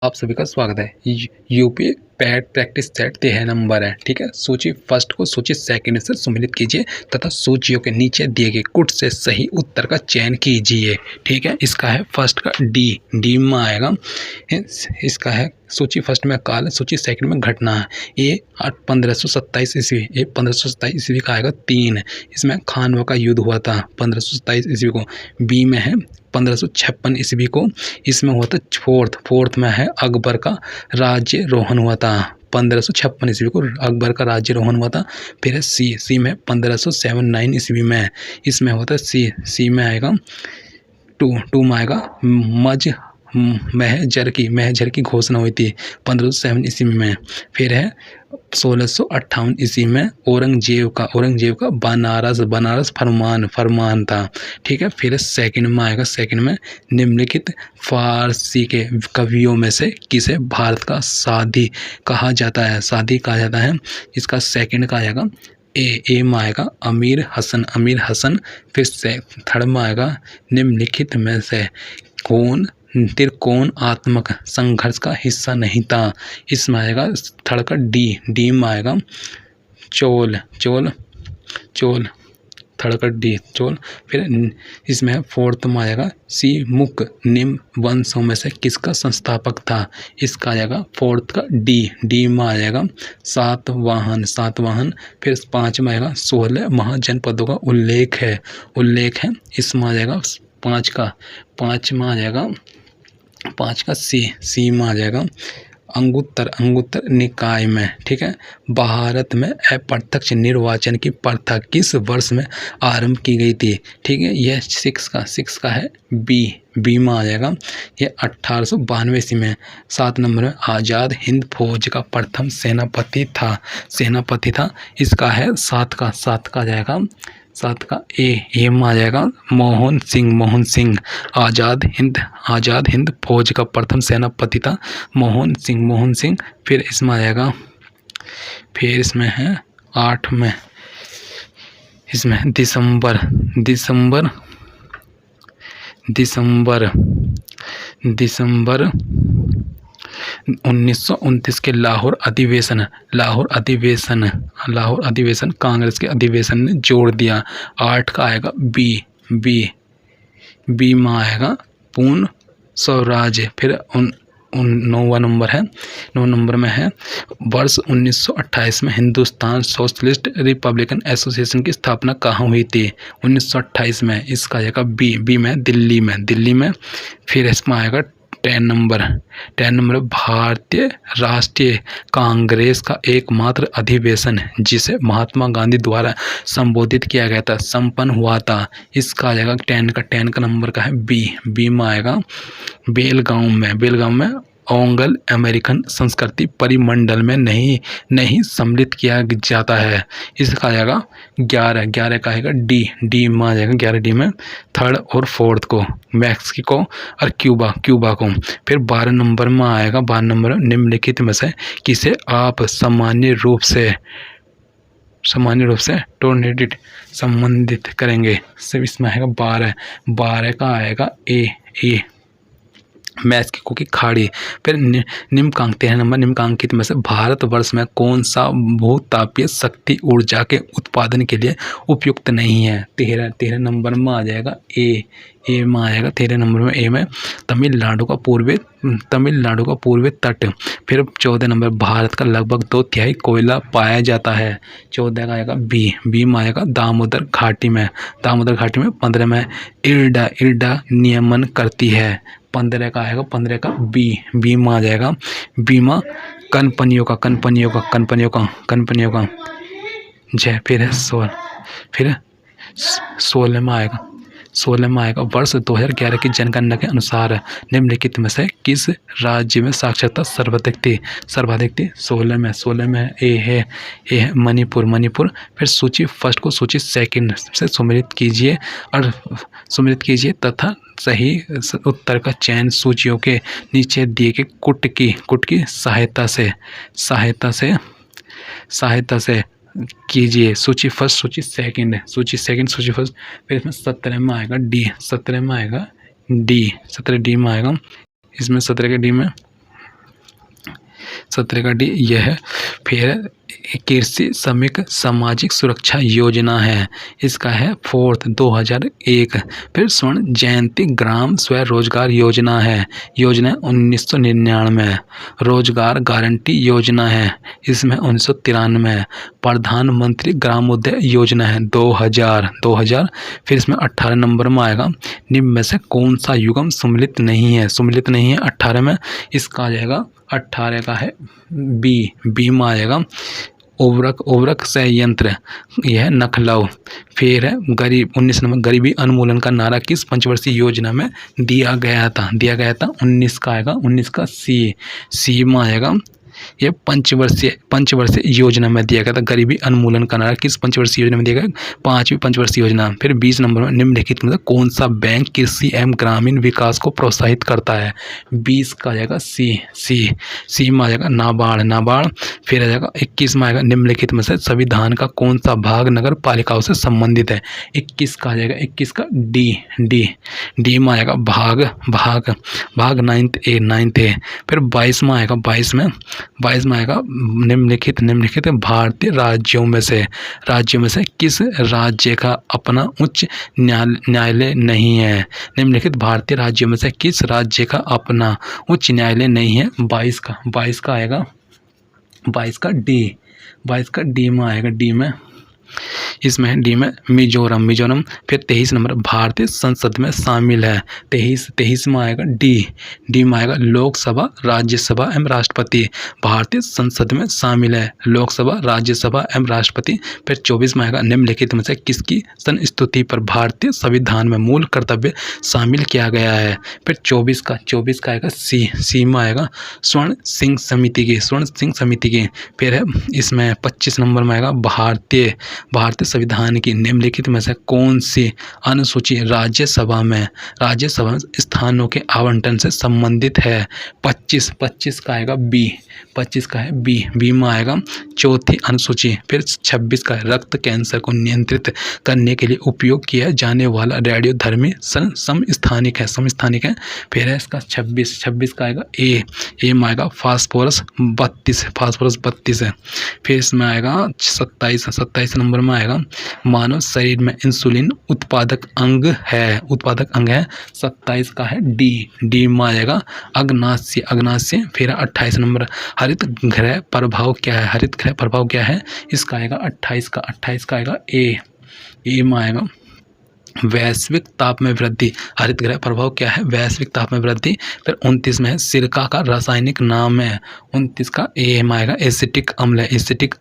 आप सभी का स्वागत है। UP pad practice set 13 number है। ठीक है, सूची फर्स्ट को सूची सेकंड से सम्मिलित कीजिए तथा सूचियों के नीचे दिए गए कुट से सही उत्तर का चयन कीजिए। ठीक है, इसका है फर्स्ट का डी में आएगा। इसका है सूची फर्स्ट में काल, सूची सेकंड में घटना है। ये 1527 ईस्वी, ये 1527 ईस्वी का आएगा 3। इसमें खानवा का युद्ध हुआ था 1527 ईस्वी को। बी में है 1556 ईस्वी को। इसमें हुआ था फोर्थ में है अकबर का राज्य रोहन हुआ था 1556 ईस्वी को। अकबर का राज्य रोहन हुआ था। फिर है सी में 1579 ईस्वी में। इसमें होता है सी में आएगा टू में आएगा महजर की घोषणा हुई थी 1507 ईस्वी में। फिर है 1658 ईस्वी में औरंगजेब का बनारस फरमान था। ठीक है, फिर सेकंड में आएगा। सेकंड में निम्नलिखित फारसी के कवियों में से किसे भारत का सादी कहा जाता है। इसका सेकंड का आएगा ए में आएगा अमीर हसन। फिर से थर्ड में आएगा निम्नलिखित में से त्रिकोणात्मक संघर्ष का हिस्सा नहीं था। इसमें आएगा थर्ड का डी में आएगा चोल। थर्ड का डी चोल। फिर इसमें फोर्थ में आएगा सी मुक निम्न वंशों में से किसका संस्थापक था। इसका आएगा फोर्थ का डी में आएगा सातवाहन। फिर 5 में आएगा 16 महाजनपदों का उल्लेख है। इसमें आ जाएगा 5 में आ जाएगा 5 का सी में आ जाएगा अंगुत्तर निकाय में। ठीक है, भारत में अप्रत्यक्ष निर्वाचन की प्रथा किस वर्ष में आरंभ की गई थी। ठीक है, यह 6 का है बी में आ जाएगा। ये 1892 ईस्वी में। 7 नंबर में आज़ाद हिंद फौज का प्रथम सेनापति था। इसका है 7 का आ जाएगा। 7 का ए में आ जाएगा मोहन सिंह। आज़ाद हिंद फौज का प्रथम सेनापति था मोहन सिंह। फिर इसमें आ जाएगा। फिर इसमें है 8 में। इसमें दिसंबर 1929 के लाहौर अधिवेशन कांग्रेस के अधिवेशन ने जोड़ दिया। 8 का आएगा बी में आएगा पूर्ण स्वराज्य। फिर 9 नंबर है। 9 नंबर में है वर्ष 1928 में हिंदुस्तान सोशलिस्ट रिपब्लिकन एसोसिएशन की स्थापना कहाँ हुई थी। 1928 में। इसका आएगा बी में दिल्ली में। फिर इसमें आएगा 10 नंबर भारतीय राष्ट्रीय कांग्रेस का एकमात्र अधिवेशन जिसे महात्मा गांधी द्वारा संबोधित किया गया था संपन्न हुआ था। इसका आ जाएगा 10 का नंबर का है बी में आएगा बेलगांव में ओंगल अमेरिकन संस्कृति परिमंडल में नहीं सम्मिलित किया जाता है। इसका आ जाएगा 11 का आएगा डी में आ जाएगा। 11 डी में थर्ड और फोर्थ को मैक्सिको और क्यूबा को। फिर 12 नंबर में आएगा। 12 नंबर निम्नलिखित में से किसे आप सामान्य रूप से टोर्नेडिट संबंधित करेंगे। सब इसमें आएगा 12 का आएगा ए मैक्सिको की खाड़ी। फिर निम्नलिखित में से भारतवर्ष में कौन सा भूतापीय शक्ति ऊर्जा के उत्पादन के लिए उपयुक्त नहीं है। 13 नंबर में आ जाएगा ए में आएगा। 13 नंबर में ए में तमिलनाडु का पूर्वी तट। फिर 14 नंबर भारत का लगभग 2/3 कोयला पाया जाता है। 14 का आएगा बी में आएगा दामोदर घाटी में। 15 में इर्डा नियमन करती है। 15 का आएगा। 15 का बी में आ जाएगा। बी में कंपनियों का जय। फिर है 16 में आएगा वर्ष 2011 की जनगणना के अनुसार निम्नलिखित में से किस राज्य में साक्षरता सर्वाधिक थी। 16 में ए है मणिपुर। फिर सूची फर्स्ट को सूची सेकंड से सम्मिलित कीजिए तथा सही उत्तर का चयन सूचियों के नीचे दिए गए कुट की सहायता से कीजिए। सूची फर्स्ट सूची सेकंड। फिर इसमें 17 में आएगा डी। 17 डी में आएगा। इसमें 17 के डी में 17 का डी यह है। फिर कृषि श्रमिक सामाजिक सुरक्षा योजना है, इसका है 4th 2001। फिर स्वर्ण जयंती ग्राम स्वरोजगार योजना है, योजना 1999। रोजगार गारंटी योजना है, इसमें 1993। प्रधानमंत्री ग्रामोदय योजना है 2000। फिर इसमें 18 नंबर में आएगा, निम्न में से कौन सा युग्म सम्मिलित नहीं है? 18 में, इसका आ जाएगा 18 का है बी में आएगा उर्वरक संयंत्र, यह है नखलऊ। फिर है 19 नंबर, गरीबी उन्मूलन का नारा किस पंचवर्षीय योजना में दिया गया था? 19 का आएगा, 19 का सी में आएगा। ये पंचवर्षीय योजना में दिया गया था। गरीबी उन्मूलन का नारा किस पंचवर्षीय योजना में दिया गया? 5वीं पंचवर्षीय योजना। फिर 20 नंबर में, निम्नलिखित में कौन सा बैंक कृषि एवं ग्रामीण विकास को प्रोत्साहित करता है? 20 का आ जाएगा सी में आ जाएगा नाबार्ड। फिर आ जाएगा 21 में आएगा, निम्नलिखित में से संविधान का कौन सा भाग नगर पालिकाओं से संबंधित है? 21 का आ जाएगा, 21 का डी में आएगा भाग 9th ए। फिर 22 में आएगा, 22 में आएगा, निम्नलिखित भारतीय राज्यों में से किस राज्य का अपना उच्च न्यायालय नहीं है? निम्नलिखित भारतीय राज्यों में से किस राज्य का अपना उच्च न्यायालय नहीं है? 22 का आएगा, 22 का डी में आएगा, डी में, इसमें डी में मिजोरम। फिर 23 नंबर, भारतीय संसद में शामिल है, 23 में आएगा डी में आएगा लोकसभा, राज्यसभा एवं राष्ट्रपति। भारतीय संसद में शामिल है लोकसभा, राज्यसभा एवं राष्ट्रपति। फिर 24 में आएगा, निम्नलिखित में से किसकी संस्तुति पर भारतीय संविधान में मूल कर्तव्य शामिल किया गया है? फिर 24 का आएगा सी में आएगा स्वर्ण सिंह समिति की। फिर है इसमें 25 नंबर में आएगा, भारतीय संविधान की निम्नलिखित में से कौन सी अनुसूची राज्यसभा में स्थानों के आवंटन से संबंधित है? 25 का आएगा बी में आएगा चौथी अनुसूची। फिर 26 का रक्त कैंसर को नियंत्रित करने के लिए उपयोग किया जाने वाला रेडियोधर्मी समस्थानिक है। फिर है इसका 26 का आएगा ए में आएगा फास्फोरस 32 है। फिर इसमें आएगा 27 नंबर में आएगा, मानव शरीर में इंसुलिन उत्पादक अंग है। 27 का है डी में आएगा अग्नाशय। फिर 28 नंबर, हरित गृह प्रभाव क्या है? इसका आएगा 28 का आएगा ए में आएगा वैश्विक ताप में वृद्धि। हरित गृह प्रभाव क्या है? वैश्विक ताप में वृद्धि। फिर 29 में सिरका का रासायनिक नाम है, 29 का ए में आएगा एसिटिक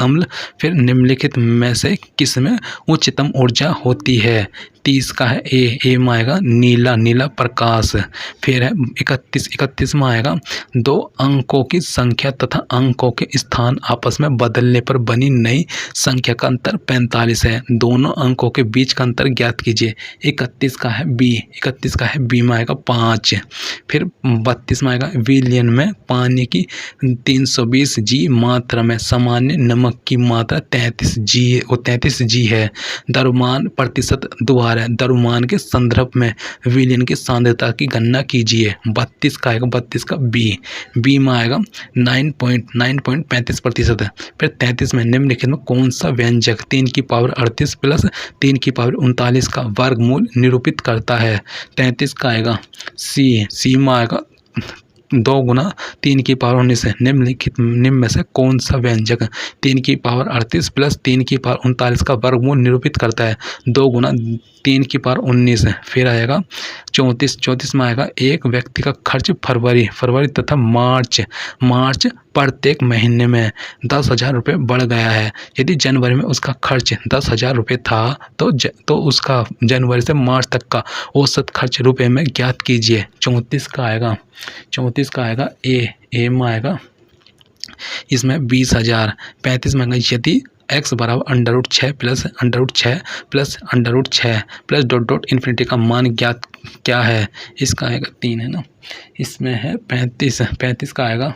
अम्ल। फिर निम्नलिखित में से किस में उच्चतम ऊर्जा होती है? 30 का है ए में आएगा नीला प्रकाश। फिर है 31 में आएगा, दो अंकों की संख्या तथा अंकों के स्थान आपस में बदलने पर बनी नई संख्या का अंतर 45 है। दोनों अंकों के बीच का अंतर ज्ञात कीजिए। 31 का है बी में आएगा 5। फिर 32 में आएगा, विलियन में पानी की 320 जी मात्रा में सामान्य नमक की मात्रा 33 जी है। द्रव्यमान प्रतिशत द्वारा द्रव्यमान के संदर्भ में विलियन की सांद्रता की गणना कीजिए। 32 का आएगा, 32 का बी में आएगा 9.35%। फिर 33 में, निम्नलिखित में कौन सा व्यंजक 3 की पावर 38 प्लस 3 की पावर 39 का वर्गमूल निरूपित करता है? 33 का आएगा सी में आएगा 2 गुना 3 की पावर 19 है। निम्न में से कौन सा व्यंजक 3 की पावर 38 प्लस 3 की पावर 39 का वर्गमूल निरूपित करता है? 2 गुना 3 की पावर 19 है। फिर आएगा 34 में आएगा, एक व्यक्ति का खर्च फरवरी तथा मार्च प्रत्येक महीने में 10,000 रुपये बढ़ गया है। यदि जनवरी में उसका खर्च 10,000 रुपये था तो उसका जनवरी से मार्च तक का औसत खर्च रुपये में ज्ञात कीजिए। 34 का आएगा ए में आएगा, इसमें 20,000। 35 में आएगा, यदि x बराबर √6 प्लस √6 प्लस डॉट इन्फिनिटी का मान ज्ञात क्या है? इसका आएगा 3 है ना, इसमें है 35 का आएगा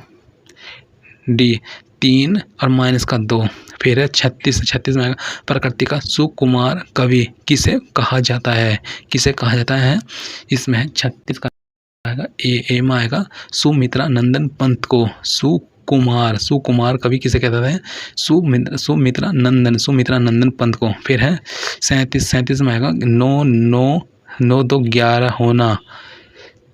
डी 3 और माइनस का 2। फिर है 36 में आएगा, प्रकृति का सुकुमार कवि किसे कहा जाता है? इसमें है 36 का आएगा ए में आएगा, सुमित्रा नंदन पंत को सुकुमार कवि किसे कहते हैं? सुमित्रा नंदन पंत को। फिर है 37 में आएगा नौ दो 11 होना।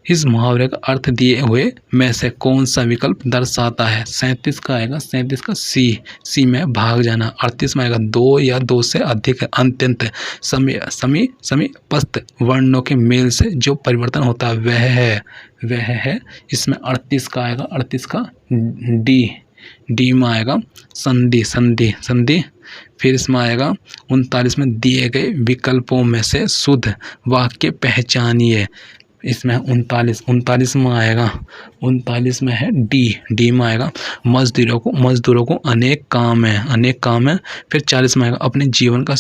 इस मुहावरे का अर्थ दिए हुए में से कौन सा विकल्प दर्शाता है? 37 का आएगा, 37 का सी में भाग जाना। 38 में आएगा 2 या 2 से अधिक अत्यंत समीपस्थ वर्णों के मेल से जो परिवर्तन होता है वह है। इसमें 38 का आएगा, 38 का डी में आएगा संधि। फिर इसमें आएगा 39 में दिए गए विकल्पों में से शुद्ध वाक्य पहचानिए। इसमें 39 में आएगा, 39 में है डी में आएगा मजदूरों को अनेक काम है। फिर 40 में आएगा अपने जीवन पे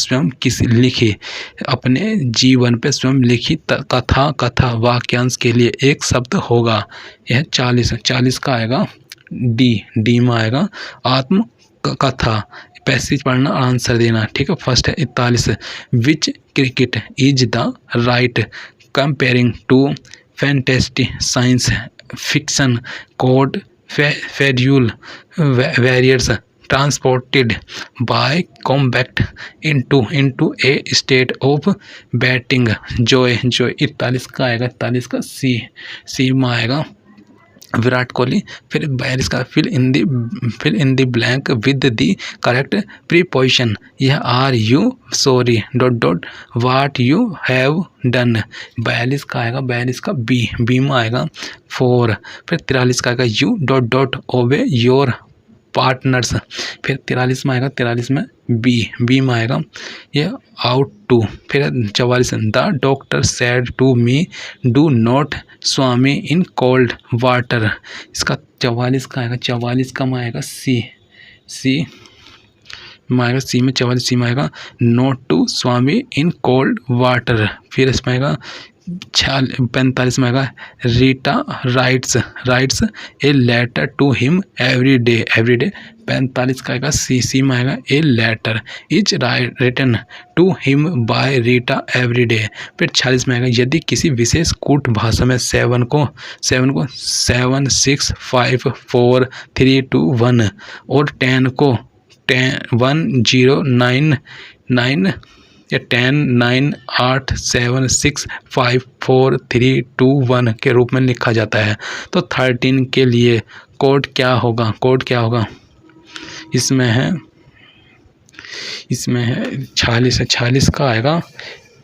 स्वयं लिखी कथा वाक्यांश के लिए एक शब्द होगा। यह 40 का आएगा डी में आएगा आत्म कथा। पैसेज पढ़ना, आंसर देना, ठीक है। फर्स्ट है 41 which cricket is the right comparing to fantasy science fiction code fabule warriors transported by combat into a state of batting joy। 41 का आएगा, 41 का सी में आएगा विराट कोहली। फिर 42 का fill in the blank with the correct preposition. यह are you sorry what you have done. 42 का आएगा, 42 का बी में आएगा 4। फिर 43 का आएगा यू ओबे योर पार्टनर्स। फिर 43 में आएगा, 43 में बी में आएगा ये आउट टू। फिर 44 the doctor said to me do not swim in cold water. इसका 44 का आएगा, 44 का में आएगा सी में आएगा, सी में 44 सी में आएगा not to swim in cold water. फिर इसमें आएगा 45 में आएगा Rita writes a letter to him every day. 45 का आएगा सी में आएगा a letter is written to him by Rita every day. फिर 46 में आएगा यदि किसी विशेष कूट भाषा में 7 को 7 6 5 4 3 2 1 और 10 को 1 0 9 9 या 10 9 8 7 6 5 4 3 2 1 के रूप में लिखा जाता है तो 13 के लिए कोड क्या होगा? इसमें है 46 का आएगा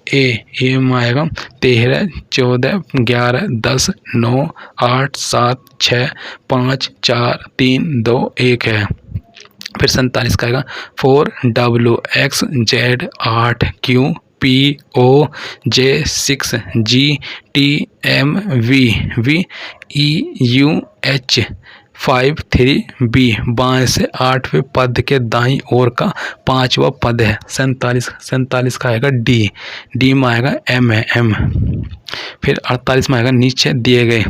ए में आएगा 13 14 11 10 9 8 7 6 5 4 3 2 1 है। फिर 47 का आएगा 4 W X Z 8 Q P O J 6 G T M V E U H 5 3 B। बाएं से 8वें पद के दाईं ओर का 5वां पद है। 47 का आएगा डी में आएगा M। फिर 48 में आएगा नीचे दिए गए।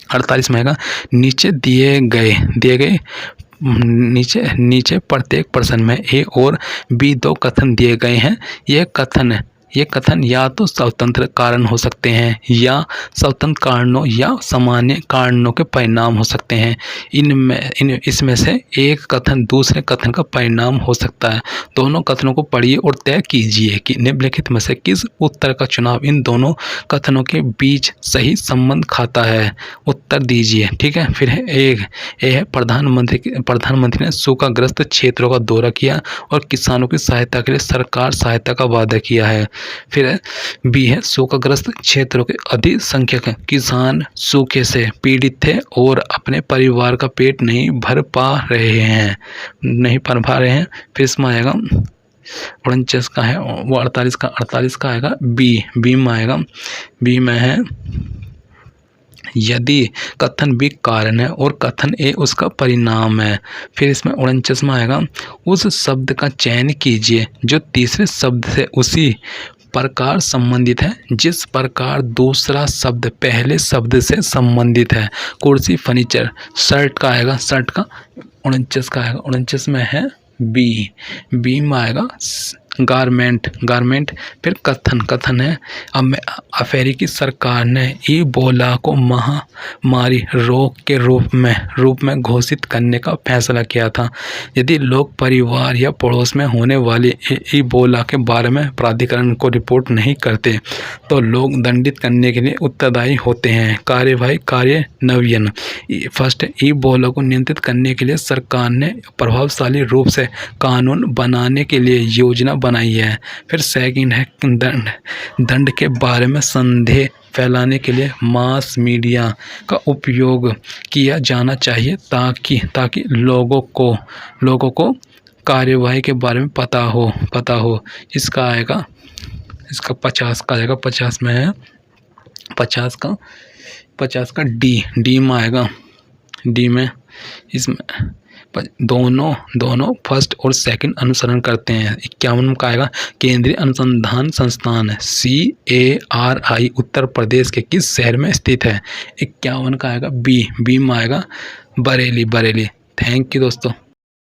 48 में आएगा नीचे दिए गए नीचे प्रत्येक प्रश्न में ए और बी 2 कथन दिए गए हैं। ये कथन या तो स्वतंत्र कारण हो सकते हैं या स्वतंत्र कारणों या सामान्य कारणों के परिणाम हो सकते हैं। इसमें से एक कथन दूसरे कथन का परिणाम हो सकता है। दोनों कथनों को पढ़िए और तय कीजिए कि निम्नलिखित में से किस उत्तर का चुनाव इन दोनों कथनों के बीच सही संबंध खाता है। उत्तर दीजिए, ठीक है। फिर है प्रधानमंत्री ने सूखाग्रस्त क्षेत्रों का दौरा किया और किसानों की सहायता के लिए सरकार सहायता का वादा किया है। फिर बी है सूखाग्रस्त क्षेत्रों के अधिक संख्यक किसान सूखे से पीड़ित थे और अपने परिवार का पेट नहीं भर पा रहे हैं। फिर इसमें आएगा 49 का है वो 48 का आएगा बी में आएगा। बी में है यदि कथन बी कारण है और कथन ए उसका परिणाम है। फिर इसमें 49 में आएगा उस शब्द का चयन कीजिए जो तीसरे शब्द से उसी प्रकार संबंधित है जिस प्रकार दूसरा शब्द पहले शब्द से संबंधित है। कुर्सी, फर्नीचर। शर्ट का आएगा 49 का आएगा 49 में है बी में आएगा गारमेंट। फिर कथन है अफ्रीकी सरकार ने इबोला को महामारी रोग के रूप में घोषित करने का फैसला किया था। यदि लोग परिवार या पड़ोस में होने वाली इबोला के बारे में प्राधिकरण को रिपोर्ट नहीं करते तो लोग दंडित करने के लिए उत्तरदायी होते हैं। कार्यवाही कार्यान्वयन। फर्स्ट, इबोला को नियंत्रित करने के लिए सरकार ने प्रभावशाली रूप से कानून बनाने के लिए योजना बनाई है। फिर सेकंड है दंड के बारे में संदेह फैलाने के लिए मास मीडिया का उपयोग किया जाना चाहिए ताकि लोगों को कार्यवाही के बारे में पता हो। इसका आएगा, इसका 50 का आएगा, 50 में है 50 का डी में आएगा। डी में इसमें दोनों फर्स्ट और सेकंड अनुसरण करते हैं। 51 का आएगा केंद्रीय अनुसंधान संस्थान CARI उत्तर प्रदेश के किस शहर में स्थित है। 51 का आएगा बी में आएगा बरेली। थैंक यू दोस्तों।